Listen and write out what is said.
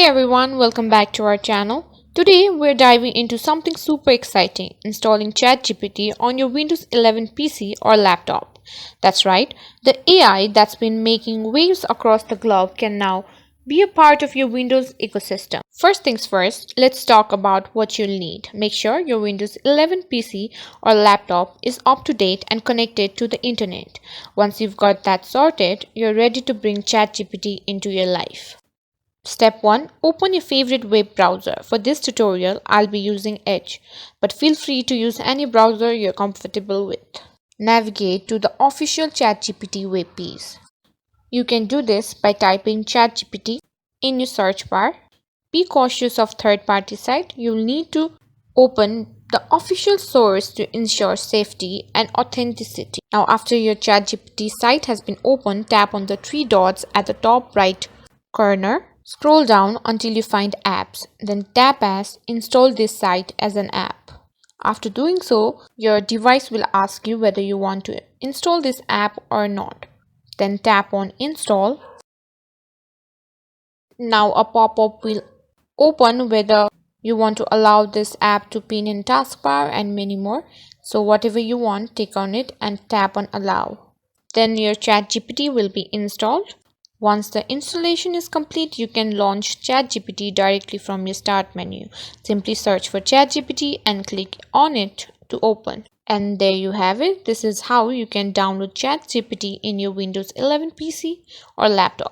Everyone, welcome back to our channel. Today we're diving into something super exciting, installing ChatGPT on your Windows 11 PC or laptop. That's right, the AI that's been making waves across the globe can now be a part of your Windows ecosystem. First things first, let's talk about what you'll need. Make sure your Windows 11 PC or laptop is up to date and connected to the internet. Once you've got that sorted, you're ready to bring ChatGPT into your life. Step 1. Open your favorite web browser. For this tutorial, I'll be using Edge, but feel free to use any browser you're comfortable with. Navigate to the official ChatGPT web page. You can do this by typing ChatGPT in your search bar. Be cautious of third-party sites. You'll need to open the official source to ensure safety and authenticity. Now, after your ChatGPT site has been opened, tap on the three dots at the top right corner. Scroll down until you find apps, then tap as install this site as an app. After doing so, your device will ask you whether you want to install this app or not. Then tap on install. Now a pop-up will open whether you want to allow this app to pin in taskbar and many more. So whatever you want, click on it and tap on allow. Then your ChatGPT will be installed. Once the installation is complete, you can launch ChatGPT directly from your start menu. Simply search for ChatGPT and click on it to open. And there you have it. This is how you can download ChatGPT in your Windows 11 PC or laptop.